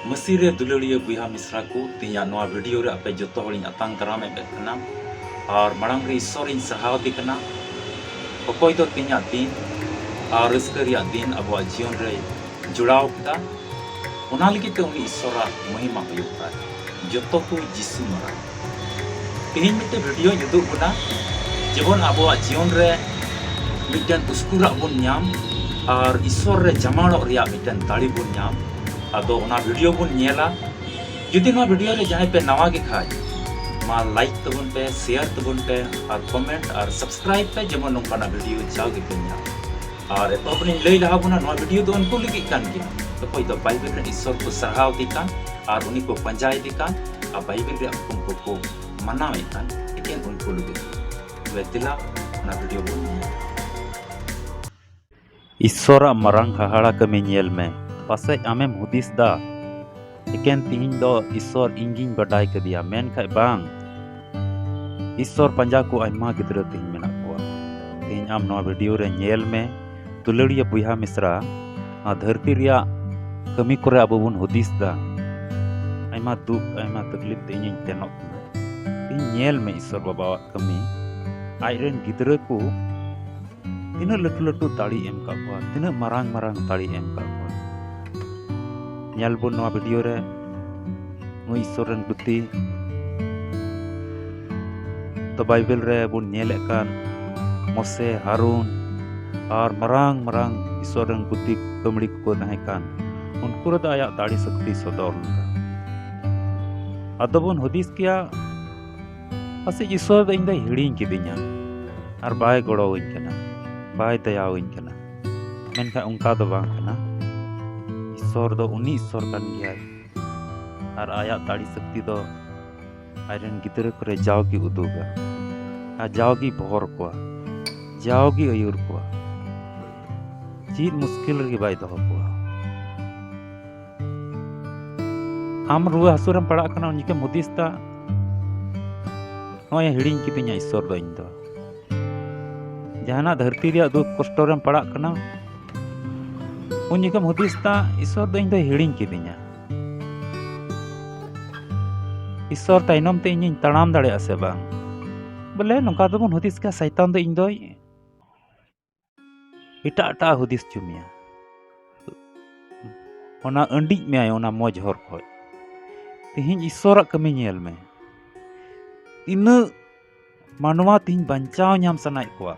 मसीरे दुलड़िया बुहा मिश्रा को तीन वीडियो रे आपे जो आतांग दाराम एबेना और मांग रे ईश्वर इन सराहाव दिकना अकोय दो तीन दिन और रस्कर दिन अब जीवन रे जुड़ाव किया उना लगिते उनी ईश्वर महिमा हुयुका जो को जिसु मरा तीन मिटे वीडियो युदु बना जेबन अब जीवन रे मिटन उस्कुरा बन नाम और ईश्वर रे जमाड़ो रिया मिटन दाड़ी बन नाम आदो उना वीडियो बन नेला जुदी ना वीडियो रे जहां पे नवा के खाय मा लाइक तबन पे शेयर तबन पे और कमेंट और सब्सक्राइब पे जेमन नोंकाना वीडियो जागे पेन्या और तो अपने लई लहा बुना नवा वीडियो दो उनको लगी कान गया तो कोई तो बाइबल रे ईश्वर को सराहाव दिकान और उनी को पंजाय दिकान और बाइबल रे उनको को मनावे कान एकेन उनको लगी वे दिला ना वीडियो बन ईश्वर मरंग हाहाड़ा कमी नेल में पासे आमेम हुदिस दा एकेन तीन दो ईश्वर इंगिन बडाई कदिया मेन खाय बांग ईश्वर पंजा को आयमा गिद्रा तीन मेना को तीन आम नवा वीडियो रे नेल में दुलड़िया बुहा मिश्रा आ धरती रिया कमी करे अब बुन हुदिस दा आयमा दुख आयमा तकलीफ तीन तेनोक तीन नेल में ईश्वर बाबा कमी आयरन गिद्रा को तीना लटू लटू दाड़ी एम का को तीना मरांग मरांग दाड़ी एम का को nyal bun nova video re no ईश्वर रन गुती तो बाइबल रे बुन नेले कान मोसे हारून और मरांग मरांग ईश्वर रन गुती कमड़ी को तहे कान उनको रे आया दाड़ी शक्ति सदर लगा अदबुन हदीस किया असे ईश्वर द इंदा हिड़िंग किदिया और बाय गड़ो वइन कना बाय दया वइन कना मेनखा उनका दो बांग कना ईश्वर दो उनी ईश्वर कान गया और आया दाड़ी शक्ति दो आयरन गिदर करे जाओगी उदुगा आ जाओगी बहर को जाओगी अयुर को चीज मुश्किल रे बाय दो को आम रुआ हसुरम पड़ा कना उनके मुदिस्ता नोय हिड़िंग कितिया ईश्वर दो इन दो जहाना धरती रिया दुख कष्ट रम पड़ा कना उनके मुदिस्ता ईश्वर दो इन दो हिड़िंग कितिया ईश्वर ताइनम ते इन तड़ाम दाड़े आसे बांग बोले नोका दो हुदिस का शैतान दो इन दो इटा इटा हुदिस चुमिया ओना अंडी में आय ओना मौज हर खोय तिहिन ईश्वर कमी नेल में इन मानवा तिहिन बंचाव नाम सनाय कोआ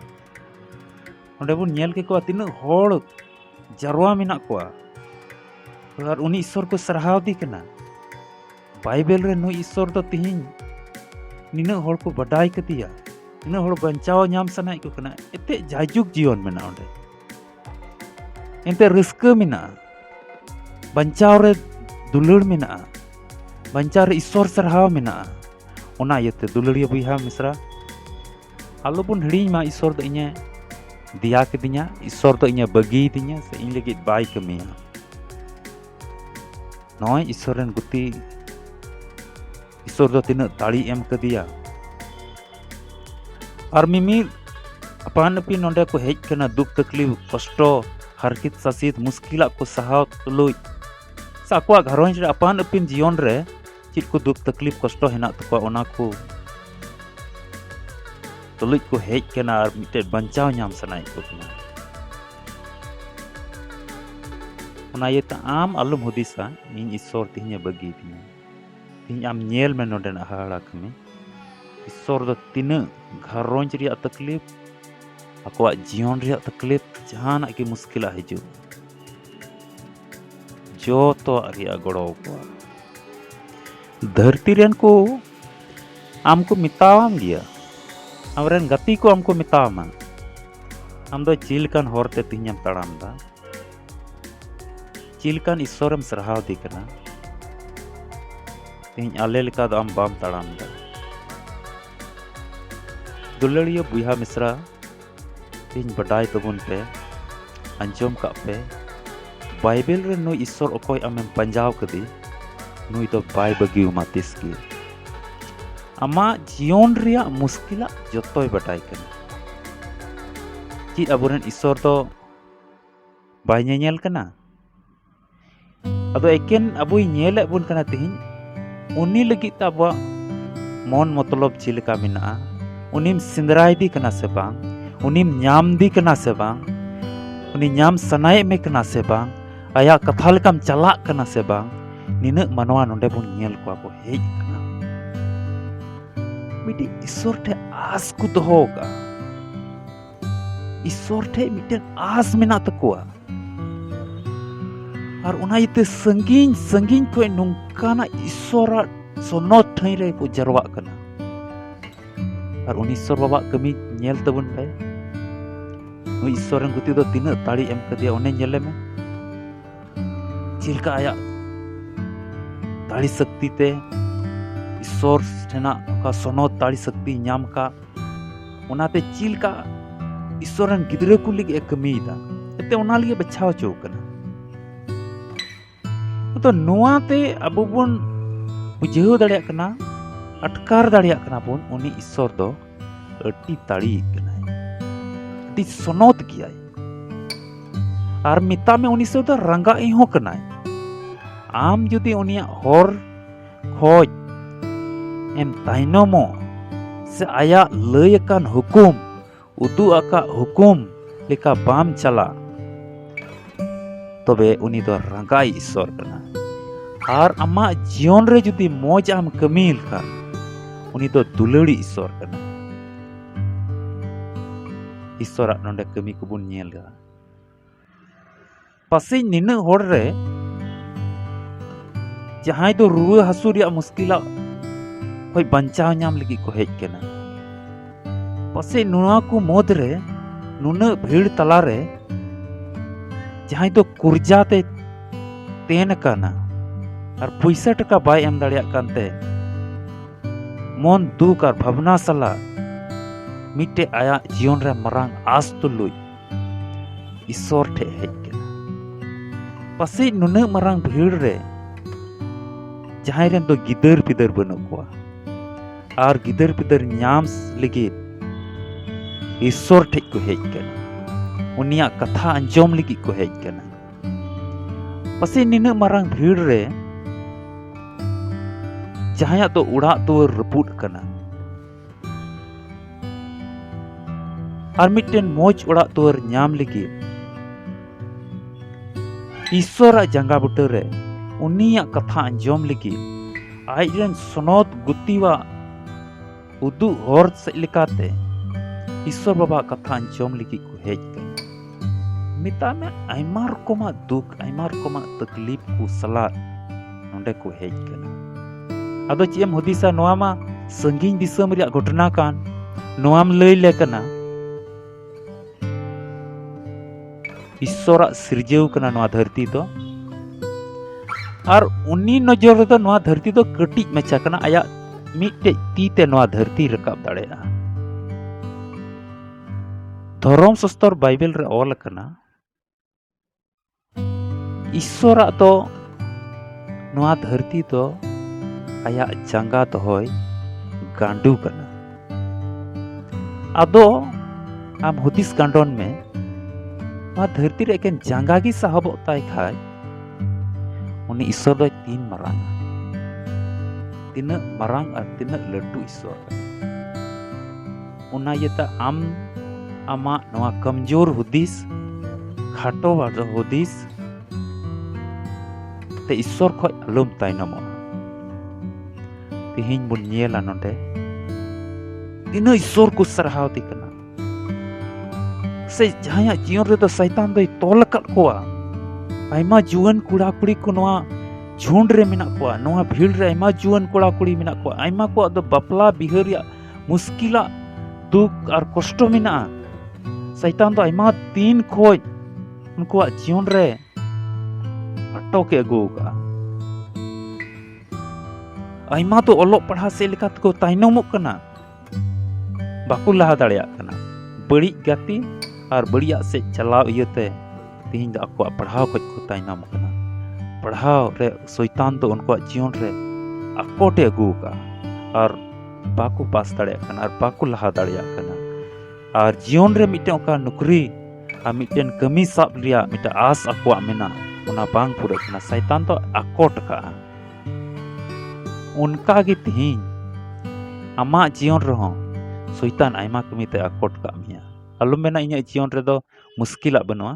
ओंडे बुन नेल के को तिन होड़ जरवा मेना को और उनी ईश्वर को सराहाव दी कना बाइबल रे नो ईश्वर दो तिहिन निना होड़ को बडाई कदिया निना होड़ बंचाव नाम सनाय को कना एते जायजुग जीवन मेना ओंडे एंते रिस्क मेना बंचाव रे दुलड़ मेना बंचाव रे ईश्वर सराहाव मेना ओना यते दुलड़िया बुहा मिश्रा आलो बुन हिड़ी मा ईश्वर दो इने दिया किदिया ईश्वर तो इने बगी दिया से इन लगी बाय कमिया नॉय ईश्वर रन गुती ईश्वर दो तिना दाड़ी एम कदिया और मिमी अपान अपि नोंडे को हेज कना दुख तकलीफ कष्ट हरकित ससित मुश्किला को सहाव तुलुय साकवा घरोंज रे अपान अपिन जीवन रे चित को दुख तकलीफ कष्ट हेना तको ओना को तुलुज को हेज कना और मिटे बंचाव नाम सनाय को कना ओना ये आम आलम हुदिसा इन ईश्वर तिहिने बगी दिना तिहिन आम नेल में नोडन हाड़ा कमी ईश्वर दो तीन घरोंज रिया तकलीफ अकवा जीवन रिया तकलीफ जहाना की मुश्किला हिजु जो तो रिया गड़ो को धरती रेन को आमको मितावाम गया हमरेन गति को हमको मितावामा हम दो चिलकान होरते तिहिन तड़ाम दा चिलकान ईश्वरम सराहाव दी कना तिहिन आले लेका दो आम बाम तड़ाम दा दुलड़िया बुहा मिश्रा तिहिन बडाई तबुन पे अंजम का पे बाइबल रे नो ईश्वर अकोय आमेम पंजाव कदी नुई तो बाय बगी उमातिस की आमा जीवन रिया मुश्किला जतोय बटाई कना चीज अबुरेन ईश्वर तो बाय नेल कना अदो एकेन अबुई नेले बुन कना तिहिन उनी लगी ताबवा मन मतलब चिलका मिना उनीम सिंदराय दी कना से बांग उनीम न्याम दी कना से बांग उनी न्याम सनाय में कना से बांग आया कथा लेकाम चला कना से बांग निन मनवा नोंडे बुन नेल को को हेज कना मिटी ईश्वर ठे आस को दोहोगा ईश्वर ठे मिटन आस मिना तकुआ और उना इते संगीन संगीन को नुंकाना ईश्वरा सोनो ठई रे को जरवा कना और उन ईश्वर बाबा कमी नेल तबन पे नु ईश्वर रन गुती दो तीन ताड़ी एम कदिया ओने नेले में चिलका आया ताड़ी शक्ति ते ईश्वर ठेना का सोनो ताड़ी शक्ति न्याम का उनाते चिलका ईश्वर रन गिदरे को लिगे कमीदा एते उना लिगे बचाव चो कना तो नुआते अबो बन बुझेव दाड़िया कना अटकार दाड़िया कना बन उनी ईश्वर दो अटी ताड़ी कनाय अटी सोनोत कियाय आर मिता में उनी ईश्वर दो रंगा इहो कनाय आम जुदी उनिया हर खोज एम ताइनमो से आया लयकान हुकुम उदु आका हुकुम लेका बाम चला तबे उनी दो रंगाई ईश्वर कना और आमा जीवन रे जुदी मौज आम कमील का उनी दो दुलड़ी ईश्वर कना ईश्वर नोंडे कमी को बुन नेल गा पासे निन होड़ रे जहां दो रुआ हसु रिया मुश्किला कोई बंचाव नाम लगी को हेज केना पासे नुना को मोद रे नुना भीड़ तला रे जहां दो कुर्जा ते तेन काना और पैसा टका बाय एम दाड़िया कानते मन दुख और भावना सला मिटे आया जीवन रे मरांग आस तुलुई ईश्वर ठे हेज केना पासे नुना मरांग भीड़ रे जहां रेन दो गिदर पिदर बनो कोआ और गिदर पिदर न्याम लगी ईश्वर ठे को हेज केना उनिया कथा अंजोम लगी को हेज केना पासे निन मरांग भीड़ रे जहां तो उड़ा तो रपुट कना और मिटन मौज उड़ा तो न्याम लगी ईश्वर जंगा बुट रे उनिया कथा अंजोम लगी आइरन सोनोत गुतीवा उदु हर से लिकाते ईश्वर बाबा कथा अंजोम लगी को हेज कना मिता में आइमा रकमा दुख आइमा रकमा तकलीफ को सला नोंडे को हेज कना अदो चेम हुदिसा नोआ मा संगीन दिसम रिया घटना कान नोआम लई ले कना ईश्वरा सिरजेव कना नोआ धरती तो और उन्नी नजर तो नोआ धरती तो कटी मचा कना आया मिटे तीते नोआ धरती रकाब दाड़ेया धर्म शास्त्र बाइबल रे ऑल कना ईश्वरा तो नोआ धरती तो आया जंगा तो होय गांडू कना अदो आम हुदिस गांडोन में नोआ धरती रे एकेन जंगा की साहब ताय खाय उनी ईश्वर दो तीन मरांग तीन मरांग और तीन लड्डू ईश्वर उना येता आम आमा नोआ कमजोर हुदिस खाटो वाला हुदिस ते ईश्वर खो अलुम ताइनमो तिहिन बुन नेला नोंडे तीन ईश्वर को सरहाव दी कना से जहां जीवन रे तो शैतान दो तोल कल कोआ आइमा जुवन कुड़ा कुड़ी को नोआ झुंड रे मिना कोआ नोआ भीड़ रे आइमा जुवन कुड़ा कुड़ी मिना कोआ आइमा को दो बपला बिहरिया मुश्किला दुख और कष्ट मिना शैतान दो आइमा तीन खोज उनको जीवन रे अटो के अगुगा आइमा तो ओलो पढ़ा से लेका को ताइनमो कना बाकु लहा दाड़िया कना बड़ी गति और बढ़िया से चलाव इयते तीन दा को पढ़ाव को ताइनम कना पढ़ाव रे शैतान तो उनको जीवन रे अकोटे अगुगा और बाकु पास दाड़िया कना और बाकु लहा दाड़िया कना और जीवन रे मिटे का नौकरी और मिटन कमी साब लिया मिटा आस अकवा मेना उना बांग पूरा कना शैतान तो आकोट का उनका गी तिहिन आमा जीवन रहो शैतान आयमा कमीते आकोट का मिया अलुम मेना इnya जीवन रे दो मुश्किला बनवा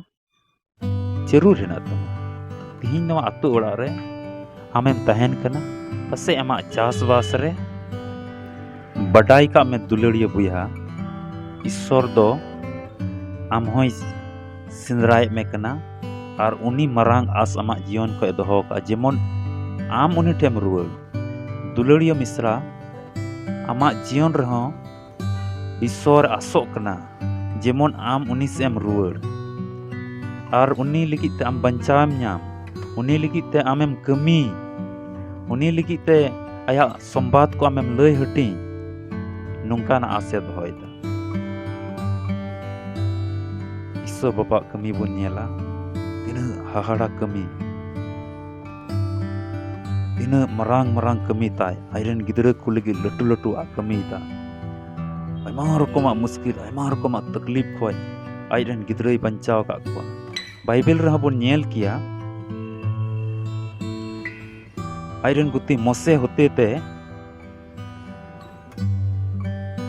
जरूर हेना तुम तिहिन नवा अतु ओड़ा रे आमेम तहन कना पसे आमा चास बास रे बडाई का में दुलड़िया बुया ईश्वर दो आम होय सिंदराय में कना और उनी मरांग आस आमा जीवन को दोहो का जेमन आम उनी टेम रुवड़ दुलड़िया मिश्रा आमा जीवन रहो ईश्वर आसोक कना जेमन आम उनी से एम रुवड़ और उनी लिगित ते आम बंचाम न्याम उनी लिगित ते आमेम कमी उनी लिगित ते आया संबाद को आमेम लय हटी नुंकाना आसे दोहोयदा ईश्वर बाबा कमी बुन नेला तिना हाहाड़ा कमी तिना मरांग मरांग कमी ताय आयरन गिदरा को लगी लटू लटू आ कमी ता आयमा रकमा मुश्किल आयमा रकमा तकलीफ खोय आयरन गिदरा बंचाव का को बाइबल रे हबन नेल किया आयरन गुती मोसे होते ते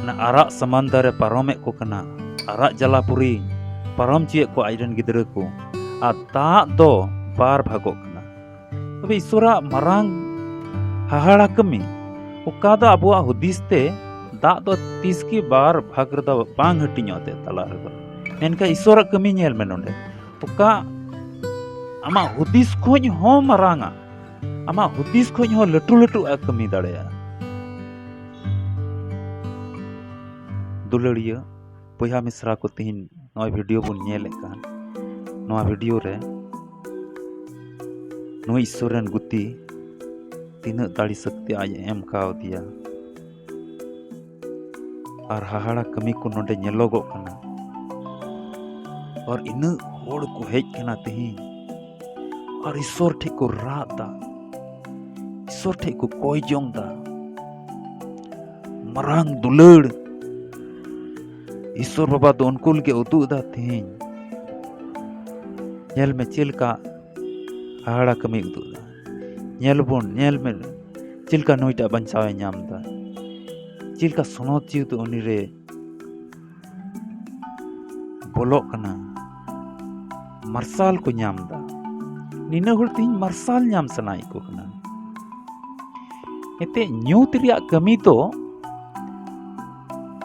ना आरा समंदर पारोमे को कना आरा जलापुरी पारम चिए को आयरन गिदरा को आ दा दो बार भागो कना तबे ईश्वरा मरांग हाहाड़ा कमी उका दो अबुआ हुदिस ते दा दो 30 की बार भाग दा बांग हटिñoते तला रे मेनका ईश्वरा कमी नेल में नोंडे उका आमा हुदिस खोज हो मरांगा आमा हुदिस खोज हो लटू लटू आ कमी दाड़ेया दुलड़िया बया मिश्रा को तीन नवा वीडियो बुन नेल कान नवा वीडियो रे नो ईश्वरन गुती तीन दाड़ी शक्ति आज एम काव दिया और हाहाड़ा कमी को नोडे नेलोगो कना और इन होड़ को हेज कना तिहिन और ईश्वर ठेक को रात दा ईश्वर ठेक को कोई जोंग दा मरांग दुलड़ ईश्वर बाबा तो उनकुल के उतु दा तिहिन नेल में चिलका हाहाड़ा कमी उतु दा नेल में चिलका नोइटा बंचावे ᱧᱟᱢ दा चिलका सोनोत जीव तो उनी रे बोलोक कना मार्शल को ᱧᱟᱢ दा निना हुड़ तीन मार्शल ᱧᱟᱢ सनाई को कना एते ᱧᱩᱛ रिया कमी तो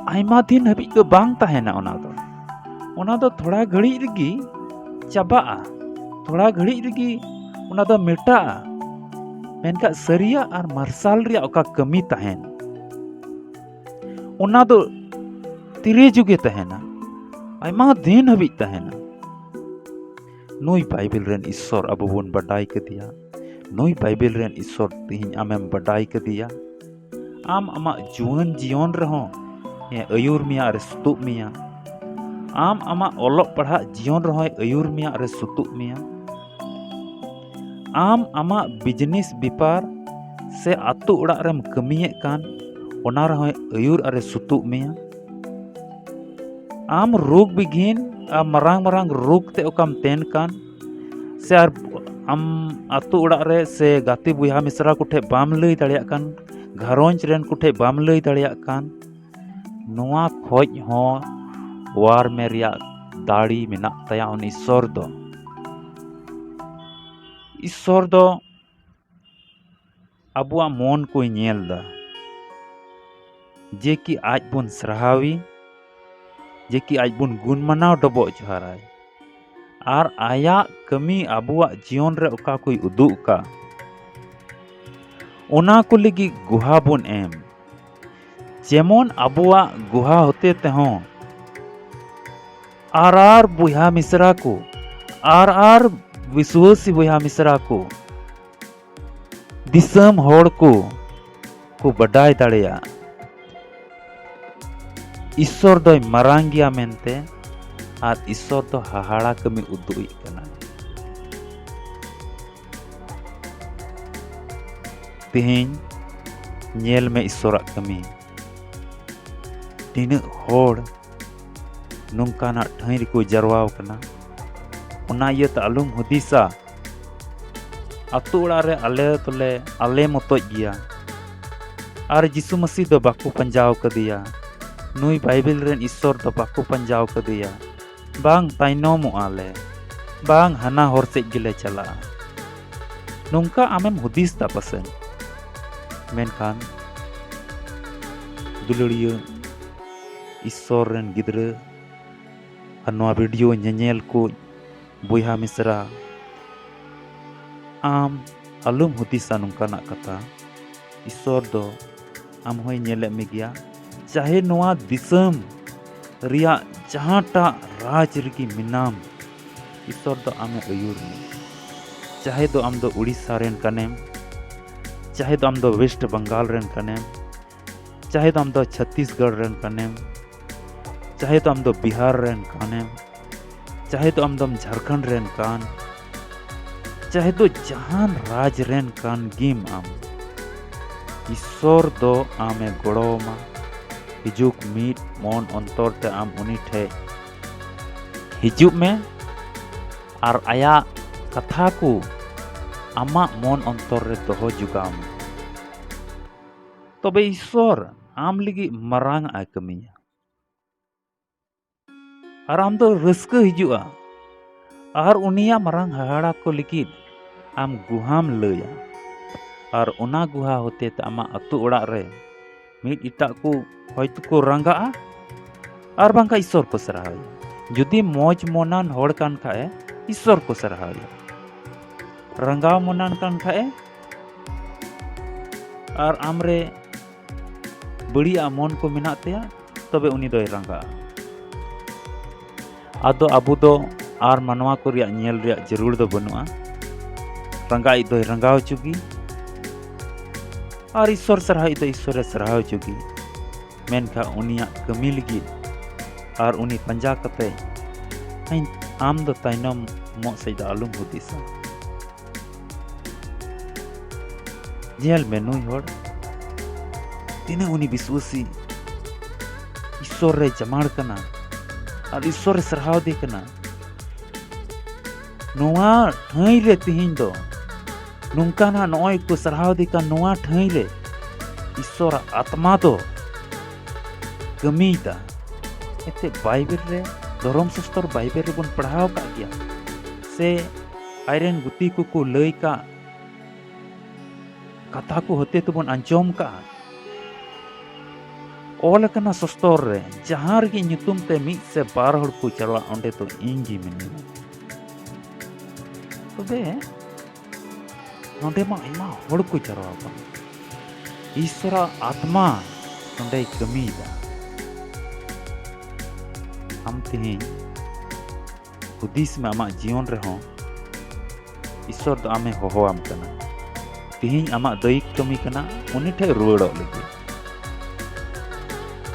आयमा दिन हबी तो बांग ताहेना ओना दो थोड़ा घड़ी रगी चाबा थोड़ा घड़ी रगी ओना दो मेटा मेनका सरिया और मार्शल रिया ओका कमी ताहेन ओना दो तिरे जुगे ताहेना आयमा दिन हबी ताहेना नोई बाइबल रेन ईश्वर अब बोन बडाई के दिया नोई बाइबल रेन ईश्वर तिहिन आमेम बडाई के दिया आम अमा जुवन जीवन रहो ये अयुर मिया रे सुतुक मिया आम अमा ओलोक पढ़ा जीवन रहो अयुर मिया रे सुतुक मिया आम अमा बिजनेस व्यापार से आतु उड़ा रेम कमिये कान ओना रहो अयुर अरे सुतुक मिया आम रोग बिघिन मरांग मरांग रोग ते ओकाम तेन कान से आर आम आतु उड़ा रे से गाती बुया मिश्रा कुठे बाम लई दाड़िया कान घरोंज रेन कुठे बाम लई दाड़िया कान नोआ खोज हो वार में रिया दाड़ी मेना तया उन ईश्वर दो अबुआ मन को नेल दा जे कि आज बुन सराहावी जे कि आज बुन गुण मनाव डबो जोहाराय और आया कमी अबुआ जीवन रे ओका कोई उदुग का ओना को लगी गुहा बुन एम जेमन अबुआ गुहा होते तेहों आर बुहा मिश्रा को आर विश्वासी बुहा मिश्रा को दिसम होड़ को बडाय दाड़ेया ईश्वर दो मरांगिया मेनते और ईश्वर तो हाहाड़ा कमी उदुई कना तिहिन नेल में ईश्वरा कमी तीन होड़ नुंकाना ठाई को जरवाव कना उना ये त अलुम हुदिसा अतु ओड़ा रे आले मतoj गिया और जिसु मसीह दो बाकु पंजाव कदिया नुई बाइबल रेन ईश्वर दो बाकु पंजाव कदिया बांग ताइनोम आले बांग हना हर से गिले चला नोंका आमेम हुदिस दा पसन मेनखान दुलड़िया ईश्वर रेन गिद्रे नवा वीडियो ñeñel को बुहा मिसरा आम अलुम हुदिसा नोंकाना कथा ईश्वर दो आम होय ñele मेगिया चाहे नवा दिसम रिया जहांटा राज रिगी मिनाम ईश्वर दो आमे अयुर में चाहे दो आम दो उड़ीसा रेन कनेम चाहे दो आम दो वेस्ट बंगाल रेन कनेम चाहे दो आम दो छत्तीसगढ़ रेन कनेम चाहे तो आम दो बिहार रेन कानेम चाहे तो आम दो झारखंड रेन कान चाहे तो जहान राज रेन कान गिम आम ईश्वर दो आमे गड़ोमा हिजुक मीट मन अंतर ते आम उनी ठे हिजुक में और आया कथा को आमा मन अंतर रे दोहो जुगाम तबे ईश्वर आम लगी मरांग आ कमिया और आम दो रस्का हिजुआ और उनिया मरांग हाड़ा को लिकिद आम गुहाम लया और उना गुहा होते त आमा अतु ओड़ा रे मिट इटा को होयतो को रंगा और बांका ईश्वर को सराहाय जुदी मौज मोनान होड़ कान खाए ईश्वर को सराहाय रंगाव मोनान कान खाए और आमरे बड़िया मन को मिनातेया तबे उनी दोय रंगा आदो अबू दो आर मनवा को रिया ñel रिया जरूर दो बनुआ रंगाई दो रंगाव चुगी और ईश्वर सराहाई दो ईश्वर सराहाव चुगी मेनखा उनिया कमी लगी और उनी पंजा कते आम दो ताइनम मो सैदा आलुम हुदिसा जेल में नुई होड़ तिने उनी विश्वासी ईश्वर रे जमाड़ कना और ईश्वर सराहाव दी कना नोआ ठाई रे तिहिन दो नुंका ना नोय को सराहाव दी का नोआ ठाई रे ईश्वर आत्मा दो कमीता एते बाइबल रे धर्म शास्त्र बाइबल रे बन पढ़ाव का गया से आयरन गुती को लय का कथा को होते तो बन अंजोम का ओलकना सस्तर रे जहां रे ᱧᱩᱛᱩᱢ ते मित से 12 हड़ को चला ओंडे तो इंगी मिनी तबे नोंडे मा आयमा हड़ को चरवा का ईश्वर आत्मा नोंडे कमीदा हम तिही हुदिस में आमा जीवन रे हो ईश्वर तो आमे होहोआम कना तिही आमा दैक कमी कना उनी ठे रुवाड़ो लगी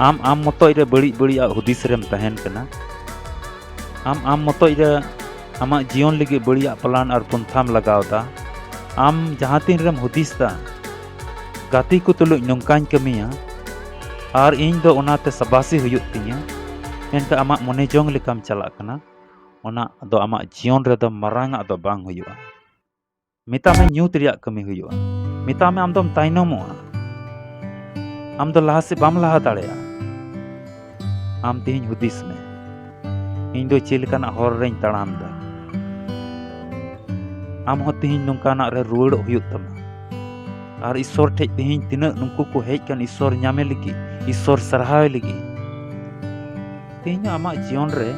आम मतोय रे बड़ी बड़ी हुदिस रेम तहन कना आम मतोय रे आमा जीवन लगी बड़ी प्लान और पंथाम लगावदा आम जहाँ तीन रेम हुदिस दा गाती को तुलु नंकान कमिया और इन दो ओनाते सबासी हुयुत तिया मेनका आमा मने जोंग लेकाम चला कना ओना दो आमा जीवन रे दो मरांग दो बांग हुयुआ मिता में न्यूत रिया कमी हुयुआ मिता में आम दोम ताइनमोआ आम दो लहा से बाम लहा दाड़ेया आम तिहिन हुदिस में इन दो चिलकाना हर रेन तड़ाम दा आम हो तिहिन नोंकाना रे रुवाड़ हुयुत तमा और ईश्वर ठे तिहिन तिना नुकु को हेज कान ईश्वर ᱧᱟᱢᱮ लगी ईश्वर सराहाय लगी तिहिन आमा जीवन रे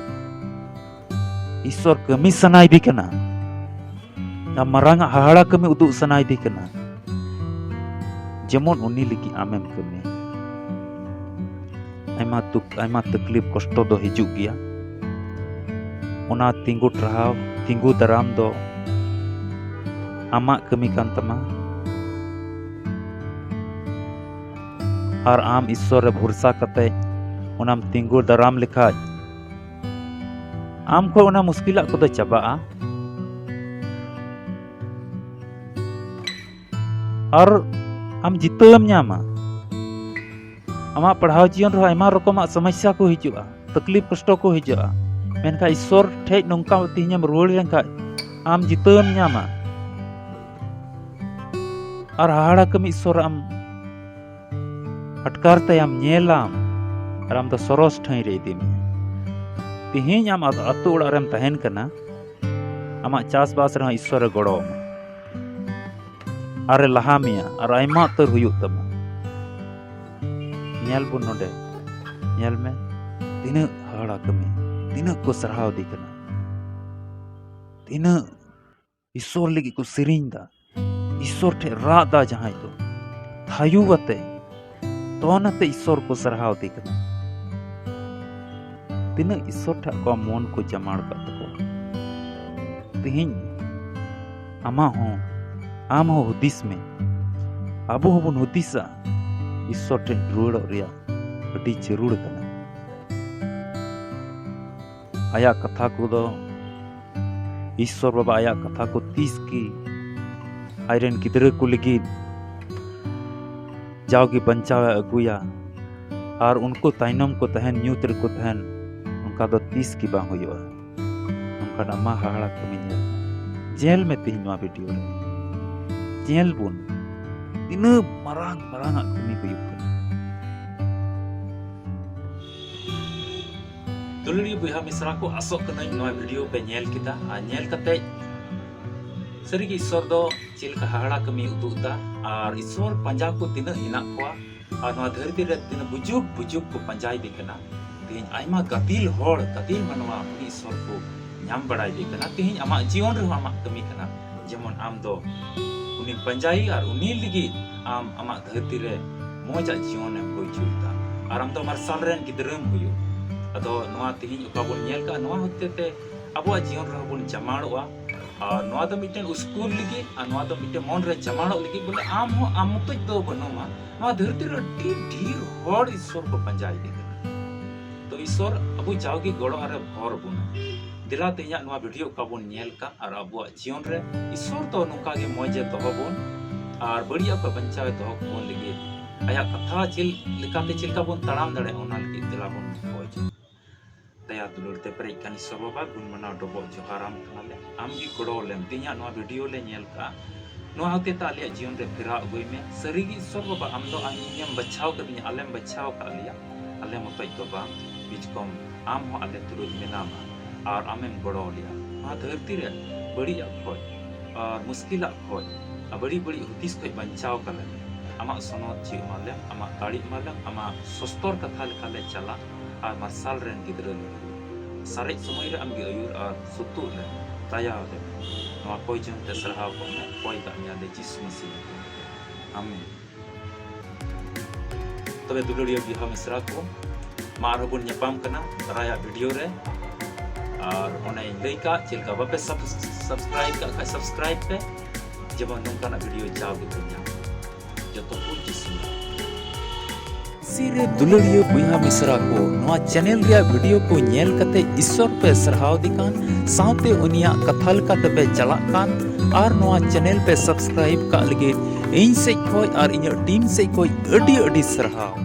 ईश्वर कमी सनाय दी कना ना मरांग हाहाड़ा कमी उदुग सनाय दी कना जेमन उनी लगी आमेम कमी आयमा तकलीफ कष्ट दो हिजुग गया ओना तिंगु ट्राहाव तिंगु दराम दो आमा कमी कान तमा और आम ईश्वर रे भरोसा कते ओनाम तिंगु दराम लिखाज आम को ओना मुश्किला को दो चाबाआ और आम जितम ᱧᱟᱢᱟ आमा पढ़ाव जीवन रो आयमा रकम समस्या को हिजुआ तकलीफ कष्ट को हिजुआ मेनका ईश्वर ठे नोंका तिहिनम रुवाड़ लेनका आम जितम ᱧᱟᱢᱟ ar hahara kami isor am atkar tayam nyelam ar am da soros thai re dim tihin am atu oᱲᱟᱜ rem tahen kana amak chas bas reh isor e goro are laha meya ar aima tar huyuk tama nyel bun node nyel me tina hahara kami tina ko sarhaw di kana tina isor lagi ko sering da isor te ra da jahai do thayu bate tonate isor ko sarhaw di kana tina isor tha ko mon ko jamar ka tako tihin ama ho am ho hudis me abu hobun hudisa isor te ruड़ riya adi jarur kana aya katha ko do ईश्वर बाबा आया कथा को 30 की iron गिदरे को लगी जाओगी बंचावे अगुया और उनको ताइनम को तहन न्यूतर को तहन उनका दो 30 की बांग हुआ उनका नमा हाड़ा कमी जेल में तीन मा वीडियो रे जेल बुन तीन मरांग मरांग कमी हुई दुलरी बुहा मिश्रा को आसोक कना नवा वीडियो पे नेल किता आ नेल कते सरी की ईश्वर दो चिलका हाड़ा कमी उदुदा और ईश्वर पंजा को तिना हिना कोआ और नवा धरती रे तिना बुजुग बुजुग को पंजाई दिकना तीन आइमा गतिल होड़ गतिल मनवा ईश्वर को ᱧᱟᱢ बड़ाई दिकना तीन आमा जीवन रे आमा कमी कना जेमन आम दो उनी पंजाई और उनी लगी आम आमा धरती रे मोजा जीवन एम होई चुता और आम दो मार्शल रेन गिदरम हुयो अदो नवा तिहिन ओका बोन नेल का नवा होतेते अबो जीवन रे बोन जमाड़ोआ और नवा दो मिटेन स्कूल लगी और नवा दो मिटे मन रे जमाड़ो लगी बोले आम हो आम तो दो बनोमा नवा धरती रे ढेर होड़ ईश्वर को पंजाई दे तो ईश्वर अबो जाओगी गड़ो आरे भर बुन दिला तेया नवा वीडियो का बोन नेल का और अबो जीवन रे ईश्वर तो नुका गे मौजे दो बोन और बढ़िया को बंचावे दो बोन लगी आया कथा चिल लिकाते चिल का बोन तड़ाम दड़े ओना लगी दिला बोन खोज दया दुलर ते परे कानी सबबा गुण मना डबो जोहाराम खाले आम भी गड़ो लेम तिया नवा वीडियो ले नेल का नवा होते ताले जीवन रे फिरा गई में सरीगी सबबा आम दो आनियम बचाव कदिन आलेम बचाव का लिया आले मतई तो बा बीच कम आम हो आले तुरुज मेनामा और आमेम गड़ो लिया मा धरती रे बड़ी खोज और मुश्किल खोज बड़ी बड़ी हुदिस खोज बचाव का ले आमा सनद ची माले आमा गाड़ी माले आमा सस्तर कथा लेखाले चला और मार्शल रेन गिदरे सारे समय रे आमगे अयुर और सुतु ले दया दे नवा कोई जन ते सरहाव को ने कोई का न्या दे जिस मसीह आमीन तबे दुलड़िया बिहा मिश्रा को मार हबुन ᱧᱟᱯᱟᱢ कना राया वीडियो रे और ओने लई का चिलका बापे सब्सक्राइब का सब्सक्राइब पे जब नोंका ना वीडियो जाओगे तो ᱧᱟᱢ जतो को जिसम सिरे दुलड़िया बुहा मिश्रा को नवा चैनल रिया वीडियो को नेल कते ईश्वर पे सरहाव दिकान साउते उनिया कथाल का तबे चला कान और नवा चैनल पे सब्सक्राइब का लगे इन से कोई और इन टीम से कोई अडी अडी सरहाव